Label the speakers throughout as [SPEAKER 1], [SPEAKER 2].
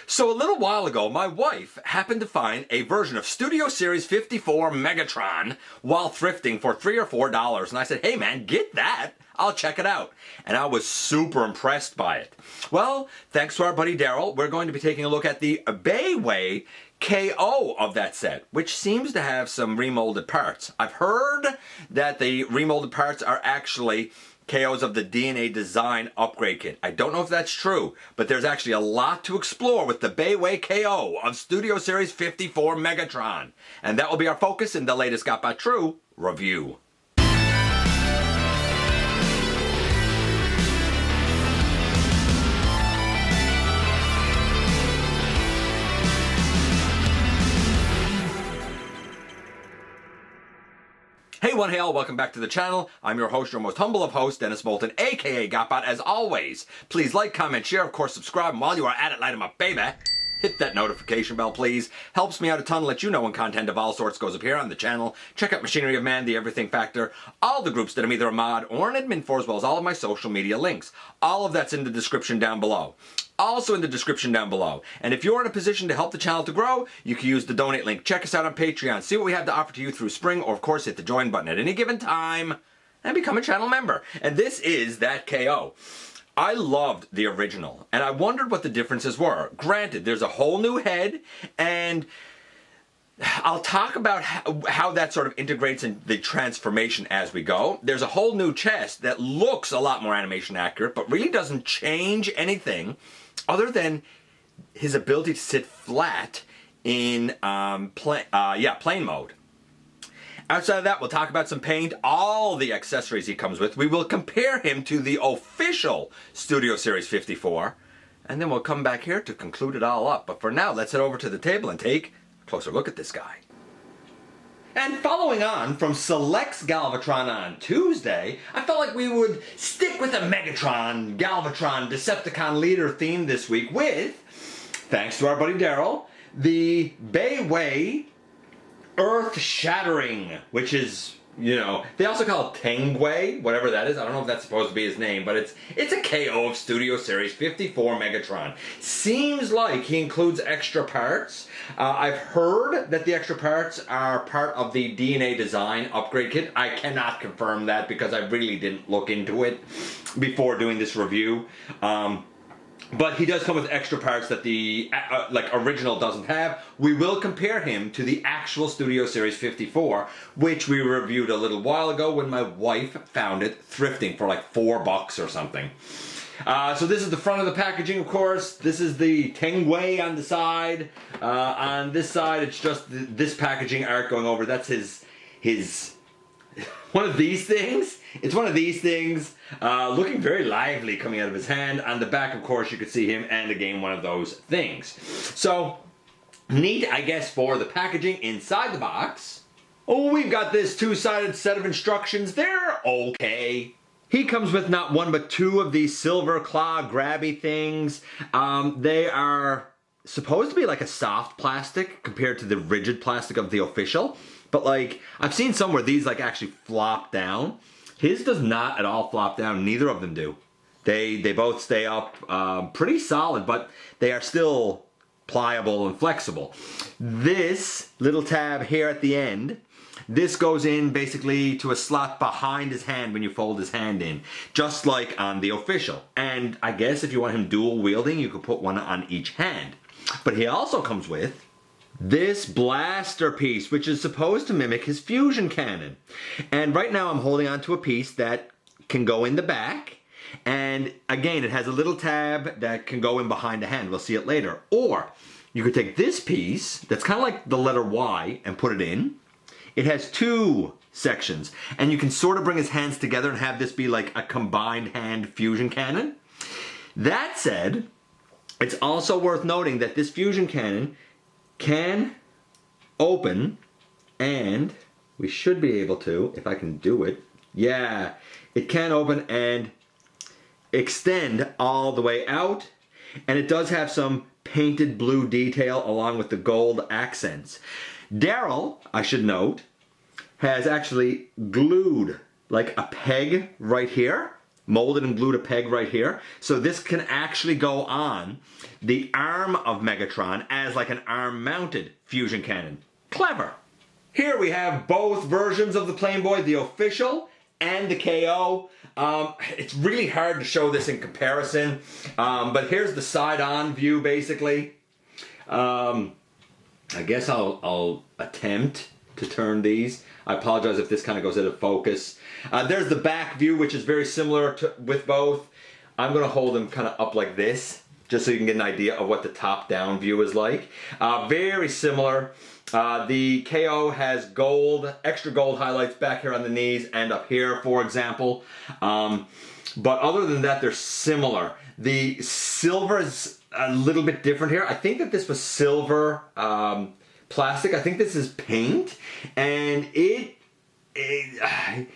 [SPEAKER 1] So a little while ago, my wife happened to find a version of Studio Series 54 Megatron while thrifting for $3 or $4. And I said, hey man, get that. I'll check it out. And I was super impressed by it. Well, thanks to our buddy Daryl, we're going to be taking a look at the Baiwei KO of that set, which seems to have some remolded parts. I've heard that the remolded parts are actually KOs of the DNA Design upgrade kit. I don't know if that's true, but there's actually a lot to explore with the Baiwei KO of Studio Series 54 Megatron. And that will be our focus in the latest GotBot True review. Hey one, hey all, welcome back to the channel. I'm your host, your most humble of hosts, Dennis Moulton, aka GotBot, as always. Please like, comment, share, of course subscribe, and while you are at it, light 'em up, baby. Hit that notification bell, please. Helps me out a ton, let you know when content of all sorts goes up here on the channel. Check out Machinery of Man, The Everything Factor, all the groups that I'm either a mod or an admin for, as well as all of my social media links. All of that's in the description down below. Also in the description down below. And if you're in a position to help the channel to grow, you can use the donate link. Check us out on Patreon. See what we have to offer to you through spring, or of course hit the join button at any given time and become a channel member. And this is that KO. I loved the original, and I wondered what the differences were. Granted, there's a whole new head, and I'll talk about how that sort of integrates in the transformation as we go. There's a whole new chest that looks a lot more animation accurate, but really doesn't change anything other than his ability to sit flat in plane mode. Outside of that, we'll talk about some paint, all the accessories he comes with. We will compare him to the official Studio Series 54, and then we'll come back here to conclude it all up. But for now, let's head over to the table and take a closer look at this guy. And following on from Select's Galvatron on Tuesday, I felt like we would stick with a Megatron, Galvatron, Decepticon leader theme this week with, thanks to our buddy Daryl, the Baiwei Earth-Shattering, which is, you know, they also call it Tengwei, whatever that is. I don't know if that's supposed to be his name, but it's a KO of Studio Series 54 Megatron. Seems like he includes extra parts. I've heard that the extra parts are part of the DNA Design upgrade kit. I cannot confirm that because I really didn't look into it before doing this review. But he does come with extra parts that the original doesn't have. We will compare him to the actual Studio Series 54, which we reviewed a little while ago when my wife found it thrifting for like $4 or something. So this is the front of the packaging, of course. This is the Tengwei on the side. On this side, it's just this packaging art going over. That's his one of these things. It's one of these things, looking very lively coming out of his hand. On the back, of course, you could see him, and again, one of those things. So, neat, I guess, for the packaging inside the box. Oh, we've got this two-sided set of instructions. They're okay. He comes with not one, but two of these silver claw grabby things. They are supposed to be like a soft plastic compared to the rigid plastic of the official. But like, I've seen some where these like actually flop down. His does not at all flop down, neither of them do. They both stay up pretty solid, but they are still pliable and flexible. This little tab here at the end, this goes in basically to a slot behind his hand when you fold his hand in, just like on the official. And I guess if you want him dual wielding, you could put one on each hand. But he also comes with this blaster piece, which is supposed to mimic his fusion cannon. And right now I'm holding on to a piece that can go in the back. And again, it has a little tab that can go in behind the hand. We'll see it later. Or you could take this piece that's kind of like the letter Y and put it in. It has two sections. And you can sort of bring his hands together and have this be like a combined hand fusion cannon. That said, it's also worth noting that this fusion cannon can open, and we should be able to, if I can do it. Yeah, it can open and extend all the way out, and it does have some painted blue detail along with the gold accents. Daryl, I should note, has actually glued like a peg right here molded and glued a peg right here. So this can actually go on the arm of Megatron as like an arm-mounted fusion cannon. Clever. Here we have both versions of the Playboy, the official and the KO. It's really hard to show this in comparison, but here's the side-on view basically. I guess I'll attempt to turn these. I apologize if this kind of goes out of focus. There's the back view, which is very similar with both. I'm going to hold them kind of up like this, just so you can get an idea of what the top-down view is like. Very similar. The KO has gold, extra gold highlights back here on the knees and up here, for example. But other than that, they're similar. The silver is a little bit different here. I think that this was silver plastic. I think this is paint, and it kind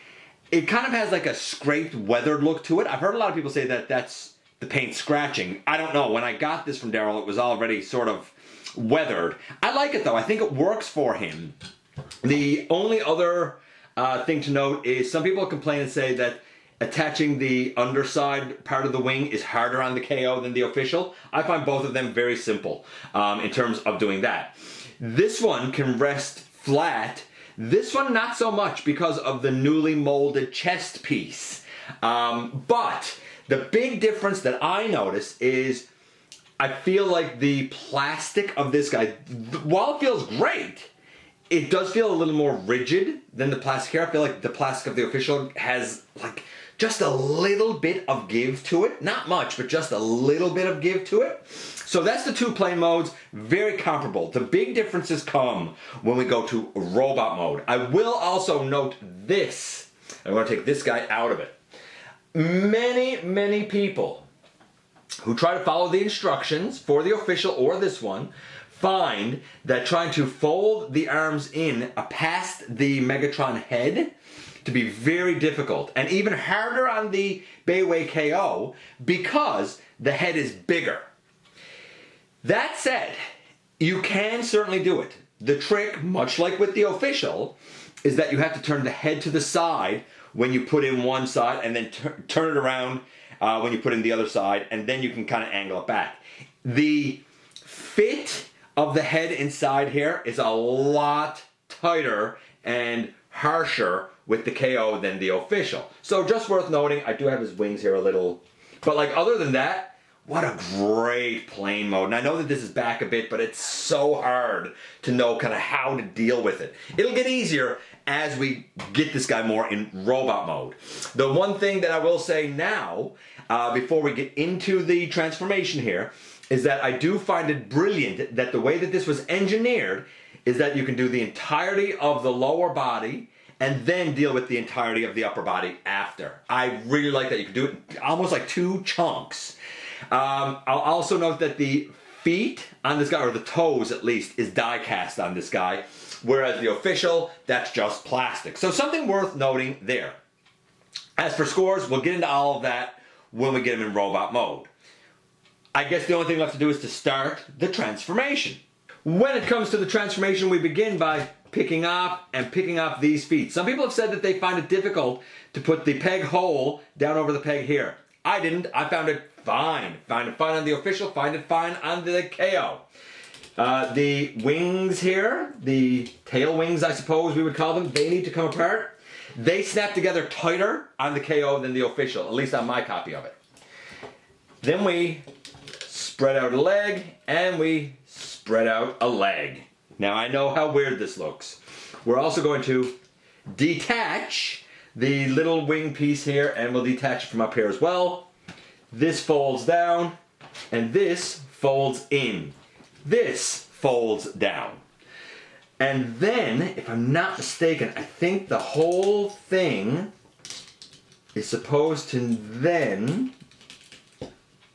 [SPEAKER 1] of has like a scraped, weathered look to it. I've heard a lot of people say that that's the paint scratching. I don't know. When I got this from Daryl, it was already sort of weathered. I like it though. I think it works for him. The only other thing to note is some people complain and say that attaching the underside part of the wing is harder on the KO than the official. I find both of them very simple in terms of doing that. This one can rest flat. This one not so much because of the newly molded chest piece. But the big difference that I notice is I feel like the plastic of this guy, while it feels great, it does feel a little more rigid than the plastic here. I feel like the plastic of the official has like just a little bit of give to it. Not much, but just a little bit of give to it. So that's the two plane modes, very comparable. The big differences come when we go to robot mode. I will also note this. I'm going to take this guy out of it. Many people who try to follow the instructions for the official or this one find that trying to fold the arms in past the Megatron head to be very difficult and even harder on the Baiwei KO because the head is bigger. That said, you can certainly do it. The trick, much like with the official, is that you have to turn the head to the side when you put in one side and then turn it around when you put in the other side, and then you can kind of angle it back. The fit of the head inside here is a lot tighter and harsher with the KO than the official. So just worth noting, I do have his wings here a little, but like other than that, what a great plane mode. And I know that this is back a bit, but it's so hard to know kind of how to deal with it. It'll get easier as we get this guy more in robot mode. The one thing that I will say now, before we get into the transformation here, is that I do find it brilliant that the way that this was engineered is that you can do the entirety of the lower body and then deal with the entirety of the upper body after. I really like that. You can do it almost like two chunks. I'll also note that the feet on this guy, or the toes at least, is die cast on this guy, whereas the official, that's just plastic. So something worth noting there. As for scores, we'll get into all of that when we get him in robot mode. I guess the only thing left to do is to start the transformation. When it comes to the transformation, we begin by picking off these feet. Some people have said that they find it difficult to put the peg hole down over the peg here. I didn't. I found it fine. Find it fine on the official, find it fine on the KO. The wings here, the tail wings I suppose we would call them, they need to come apart. They snap together tighter on the KO than the official, at least on my copy of it. Then we spread out a leg, and we spread out a leg. Now I know how weird this looks. We're also going to detach the little wing piece here, and we'll detach it from up here as well. This folds down, and this folds in. This folds down. And then, if I'm not mistaken, I think the whole thing is supposed to then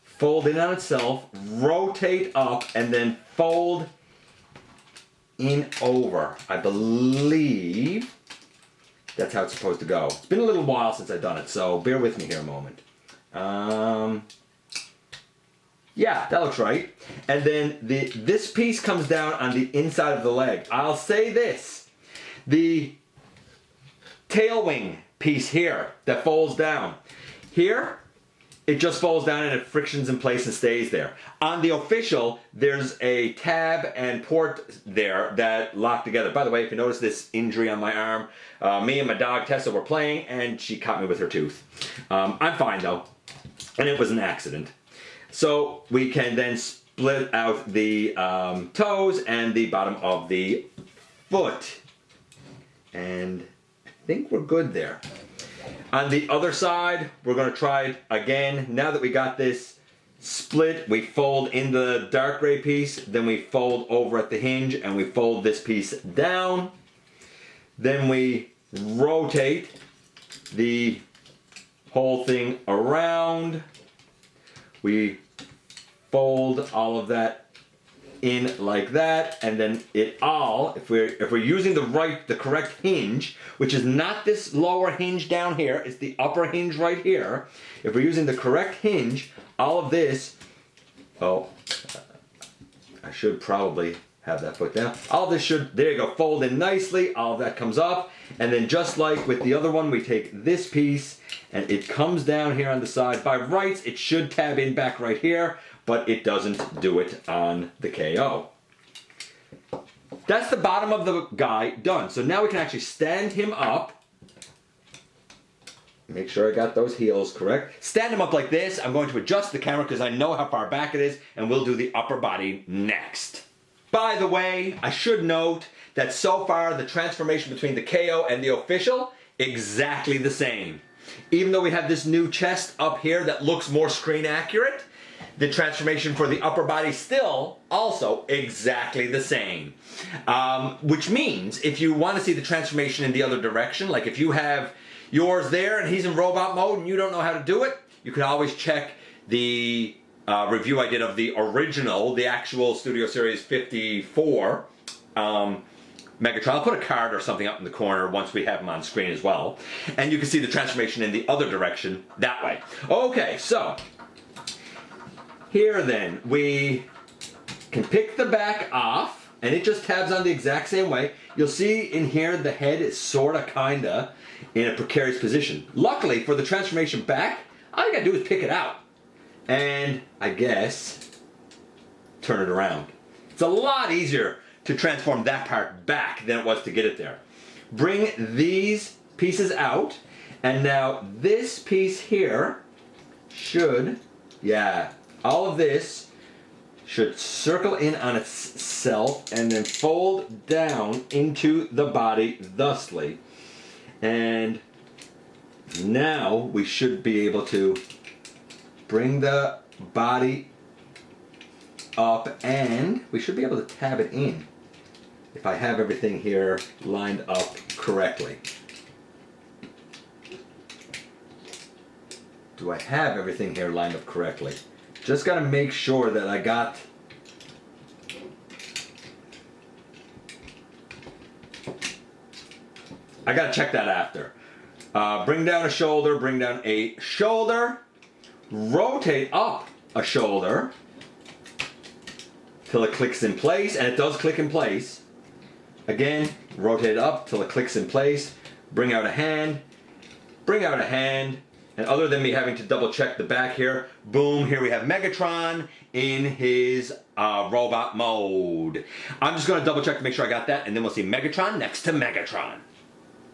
[SPEAKER 1] fold in on itself, rotate up, and then fold in over. I believe that's how it's supposed to go. It's been a little while since I've done it, so bear with me here a moment. Yeah, that looks right. And then this piece comes down on the inside of the leg. I'll say this. The tail wing piece here that folds down, Here, it just falls down and it frictions in place and stays there. On the official, there's a tab and port there that lock together. By the way, if you notice this injury on my arm, me and my dog Tessa were playing and she caught me with her tooth. I'm fine though, and it was an accident. So we can then split out the toes and the bottom of the foot. And I think we're good there. On the other side, we're going to try it again. Now that we got this split, we fold in the dark gray piece, then we fold over at the hinge and we fold this piece down. Then we rotate the whole thing around. We fold all of that in like that, and then it all, if we're using the correct hinge, which is not this lower hinge down here, it's the upper hinge right here. If we're using the correct hinge, all of this, I should probably have that foot down. All of this should, there you go, fold in nicely, all of that comes up, and then just like with the other one, we take this piece and it comes down here on the side. By rights, it should tab in back right here, but it doesn't do it on the KO. That's the bottom of the guy done. So now we can actually stand him up. Make sure I got those heels correct. Stand him up like this. I'm going to adjust the camera because I know how far back it is, and we'll do the upper body next. By the way, I should note that so far the transformation between the KO and the official, exactly the same. Even though we have this new chest up here that looks more screen accurate, the transformation for the upper body still also exactly the same. Which means if you want to see the transformation in the other direction, like if you have yours there and he's in robot mode and you don't know how to do it, you can always check the review I did of the original, the actual Studio Series 54 Megatron. I'll put a card or something up in the corner once we have them on screen as well. And you can see the transformation in the other direction that way. Okay, so here then, we can pick the back off, and it just tabs on the exact same way. You'll see in here the head is sorta, kinda in a precarious position. Luckily, for the transformation back, all you gotta do is pick it out. And, I guess, turn it around. It's a lot easier to transform that part back than it was to get it there. Bring these pieces out, and now this piece here should, all of this should circle in on itself and then fold down into the body thusly. And now we should be able to bring the body up and we should be able to tab it in if I have everything here lined up correctly. Do I have everything here lined up correctly? Just got to make sure that I got to check that after. Bring down a shoulder, bring down a shoulder, rotate up a shoulder till it clicks in place, and it does click in place. Again, rotate it up till it clicks in place, bring out a hand, and other than me having to double check the back here, boom, here we have Megatron in his robot mode. I'm just going to double check to make sure I got that, and then we'll see Megatron next to Megatron.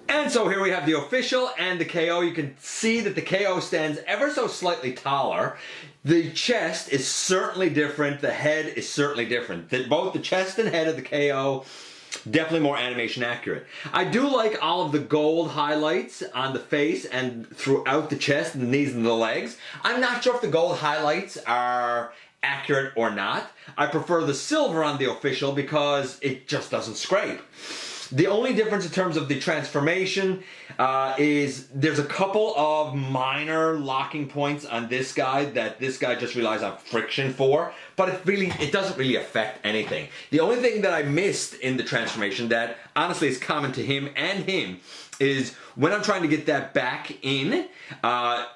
[SPEAKER 1] And so here we have the official and the KO. You can see that the KO stands ever so slightly taller. The chest is certainly different. The head is certainly different. Both the chest and head of the KO, definitely more animation accurate. I do like all of the gold highlights on the face and throughout the chest and the knees and the legs. I'm not sure if the gold highlights are accurate or not. I prefer the silver on the official because it just doesn't scrape. The only difference in terms of the transformation is there's a couple of minor locking points on this guy that this guy just relies on friction for, but it doesn't really affect anything. The only thing that I missed in the transformation that honestly is common to him and him is when I'm trying to get that back in,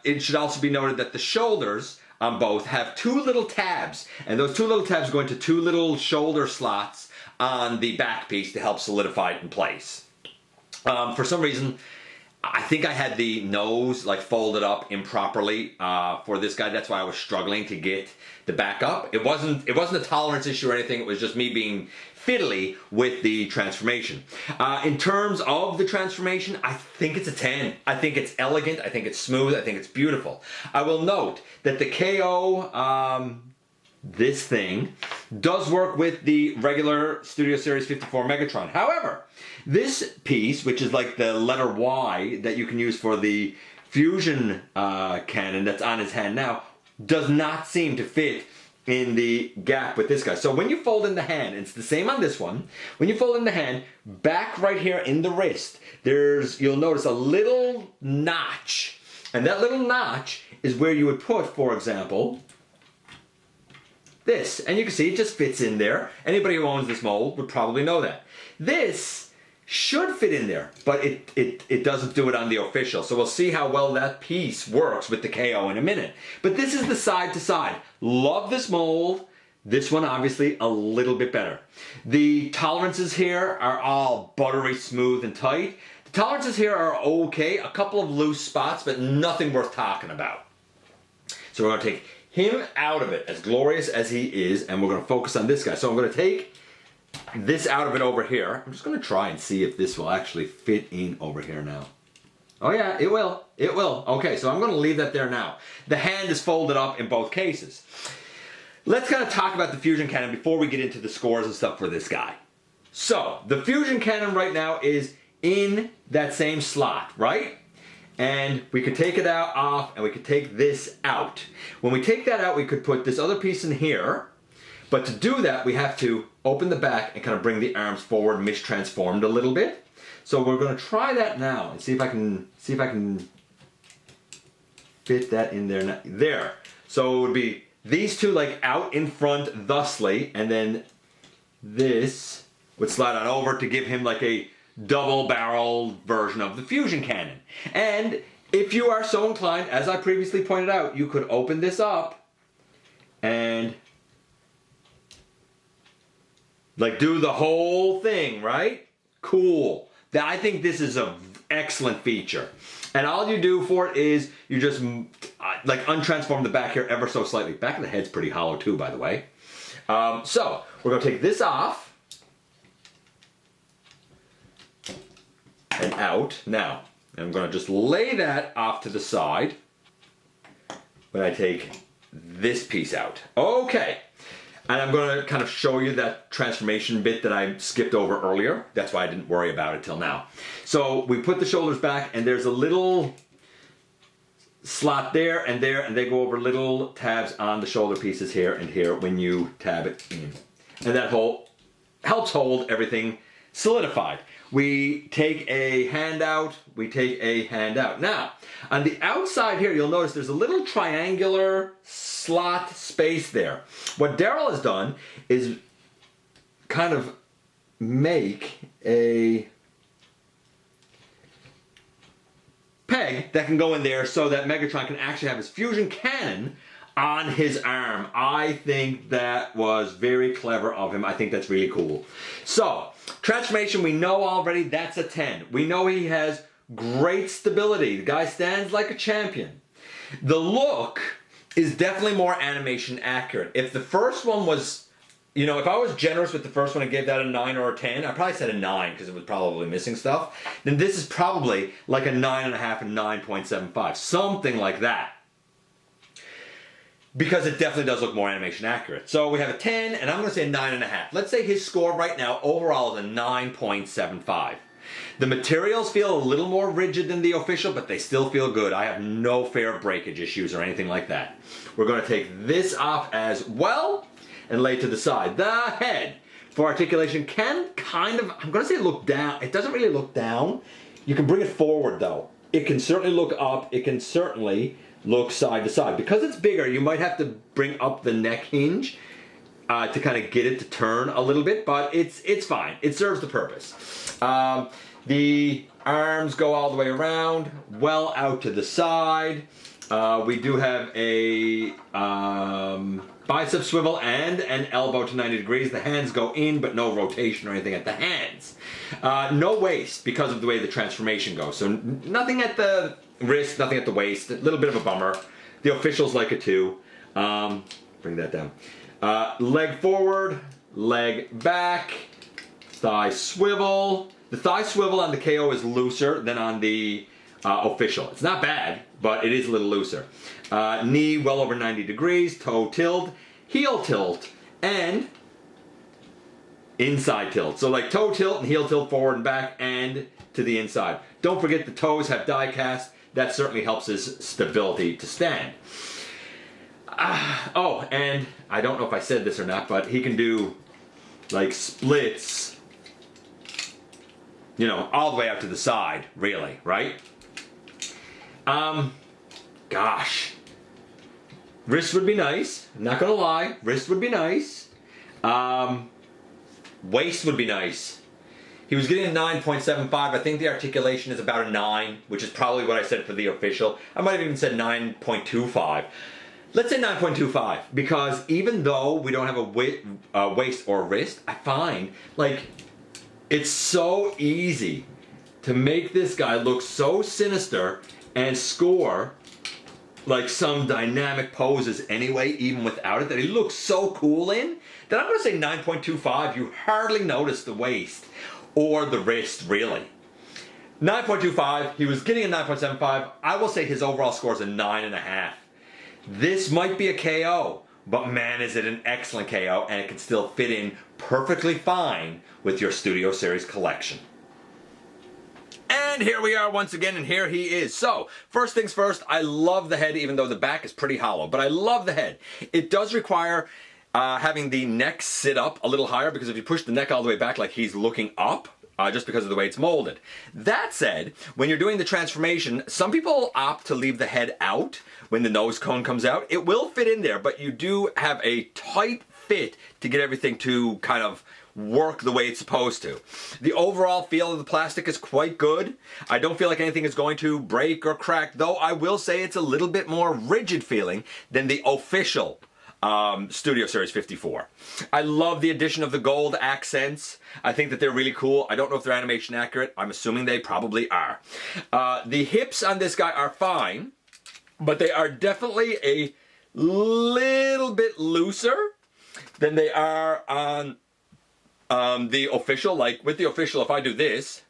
[SPEAKER 1] it should also be noted that the shoulders on both have two little tabs, and those two little tabs go into two little shoulder slots on the back piece to help solidify it in place. For some reason, I think I had the nose like folded up improperly for this guy. That's why I was struggling to get the back up. It wasn't a tolerance issue or anything. It was just me being fiddly with the transformation. In terms of the transformation, I think it's a 10. I think it's elegant. I think it's smooth. I think it's beautiful. I will note that the KO, this thing, does work with the regular Studio Series 54 Megatron. However, this piece, which is like the letter Y that you can use for the fusion cannon that's on his hand now, does not seem to fit in the gap with this guy. So when you fold in the hand, it's the same on this one. When you fold in the hand, back right here in the wrist, you'll notice a little notch. And that little notch is where you would put, for example, this. And you can see it just fits in there. Anybody who owns this mold would probably know that. This should fit in there, but it doesn't do it on the official. So we'll see how well that piece works with the KO in a minute. But this is the side to side. Love this mold. This one obviously a little bit better. The tolerances here are all buttery smooth and tight. The tolerances here are okay. A couple of loose spots, but nothing worth talking about. So we're going to take him out of it, as glorious as he is, and we're going to focus on this guy. So I'm going to take this out of it over here. I'm just going to try and see if this will actually fit in over here now. Oh yeah, it will. It will. Okay, so I'm going to leave that there now. The hand is folded up in both cases. Let's kind of talk about the fusion cannon before we get into the scores and stuff for this guy. So, the fusion cannon right now is in that same slot, right? And we could take it out off and we could take this out. When we take that out, we could put this other piece in here. But to do that, we have to open the back and kind of bring the arms forward, mistransformed a little bit. So we're going to try that now and see if I can fit that in there now. There. So it would be these two like out in front thusly, and then this would slide on over to give him like a double barrel version of the fusion cannon. And if you are so inclined, as I previously pointed out, you could open this up and like do the whole thing, right? Cool. I think this is an excellent feature. And all you do for it is you just like untransform the back here ever so slightly. Back of the head's pretty hollow too, by the way. So we're going to take this off and out. Now, I'm going to just lay that off to the side when I take this piece out. Okay. And I'm going to kind of show you that transformation bit that I skipped over earlier. That's why I didn't worry about it till now. So we put the shoulders back and there's a little slot there, and they go over little tabs on the shoulder pieces here and here when you tab it in. And that helps hold everything solidified. We take a hand out, we take a hand out. Now, on the outside here, you'll notice there's a little triangular slot space there. What Daryl has done is kind of make a peg that can go in there so that Megatron can actually have his fusion cannon on his arm. I think that was very clever of him. I think that's really cool. So, transformation, we know already that's a 10. We know he has great stability. The guy stands like a champion. The look is definitely more animation accurate. If the first one was, you know, if I was generous with the first one and gave that a 9 or a 10, I probably said a 9 because it was probably missing stuff, then this is probably like a 9.5 and 9.75, something like that. Because it definitely does look more animation accurate. So we have a 10, and I'm going to say a 9.5. Let's say his score right now overall is a 9.75. The materials feel a little more rigid than the official, but they still feel good. I have no fair breakage issues or anything like that. We're going to take this off as well and lay to the side. The head for articulation can kind of, I'm going to say look down. It doesn't really look down. You can bring it forward though. It can certainly look up. It can certainly look side to side. Because it's bigger, you might have to bring up the neck hinge to kind of get it to turn a little bit, but it's fine. It serves the purpose. The arms go all the way around, well out to the side. We do have a bicep swivel and an elbow to 90 degrees. The hands go in, but no rotation or anything at the hands. No waist because of the way the transformation goes. So nothing at the wrist, nothing at the waist. A little bit of a bummer. The officials like it too. Bring that down. Leg forward, leg back, thigh swivel. The thigh swivel on the KO is looser than on the official. It's not bad, but it is a little looser. Knee well over 90 degrees, toe tilt, heel tilt, and inside tilt. So like toe tilt and heel tilt forward and back and to the inside. Don't forget the toes have die cast. That certainly helps his stability to stand. Oh, and I don't know if I said this or not, but he can do like splits, you know, all the way out to the side, really, right? Gosh. Wrist would be nice. I'm not gonna lie. Wrist would be nice. Waist would be nice. He was getting a 9.75. I think the articulation is about a 9, which is probably what I said for the official. I might have even said 9.25. Let's say 9.25, because even though we don't have a waist or wrist, I find like it's so easy to make this guy look so sinister and score like some dynamic poses anyway, even without it, that he looks so cool in, that I'm going to say 9.25. You hardly notice the waist or the wrist, really. 9.25, he was getting a 9.75. I will say his overall score is a 9.5. This might be a KO, but man, is it an excellent KO, and it can still fit in perfectly fine with your Studio Series collection. And here we are once again, and here he is. So, first things first, I love the head, even though the back is pretty hollow, but I love the head. It does require having the neck sit up a little higher, because if you push the neck all the way back like he's looking up, just because of the way it's molded. That said, when you're doing the transformation, some people opt to leave the head out when the nose cone comes out. It will fit in there, but you do have a tight fit to get everything to kind of work the way it's supposed to. The overall feel of the plastic is quite good. I don't feel like anything is going to break or crack, though I will say it's a little bit more rigid feeling than the official Studio Series 54. I love the addition of the gold accents. I think that they're really cool. I don't know if they're animation accurate. I'm assuming they probably are. The hips on this guy are fine, but they are definitely a little bit looser than they are on the official. Like with the official, if I do this,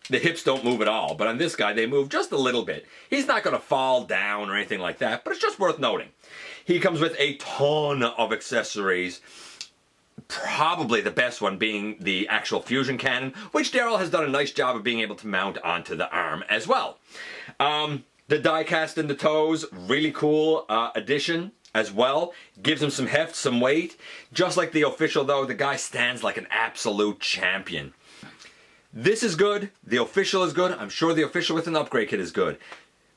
[SPEAKER 1] the hips don't move at all, but on this guy they move just a little bit. He's not going to fall down or anything like that, but it's just worth noting. He comes with a ton of accessories, probably the best one being the actual fusion cannon, which Daryl has done a nice job of being able to mount onto the arm as well. The die cast in the toes, really cool addition as well. Gives him some heft, some weight. Just like the official though, the guy stands like an absolute champion. This is good. The official is good. I'm sure the official with an upgrade kit is good.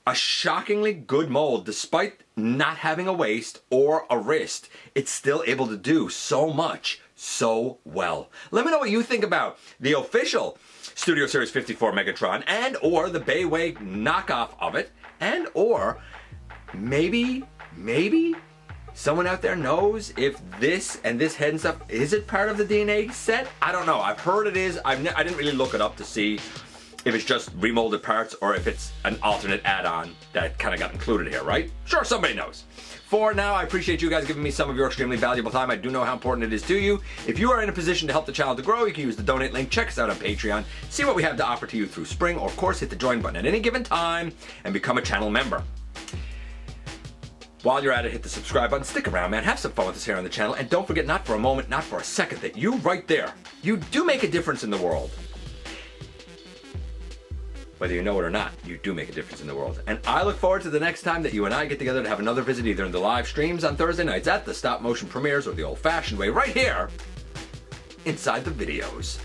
[SPEAKER 1] A shockingly good mold, despite not having a waist or a wrist. It's still able to do so much so well. Let me know what you think about the official Studio Series 54 Megatron, and or the Baiwei knockoff of it, and or maybe someone out there knows if this and this head and stuff, is it part of the DNA set? I don't know. I've heard it is. I didn't really look it up to see if it's just remolded parts or if it's an alternate add-on that kind of got included here, right? Sure, somebody knows. For now, I appreciate you guys giving me some of your extremely valuable time. I do know how important it is to you. If you are in a position to help the channel to grow, you can use the donate link. Check us out on Patreon. See what we have to offer to you through spring, or of course, hit the join button at any given time and become a channel member. While you're at it, hit the subscribe button. Stick around, man. Have some fun with us here on the channel. And don't forget, not for a moment, not for a second, that you right there, you do make a difference in the world. Whether you know it or not, you do make a difference in the world. And I look forward to the next time that you and I get together to have another visit, either in the live streams on Thursday nights at the stop motion premieres, or the old fashioned way right here inside the videos.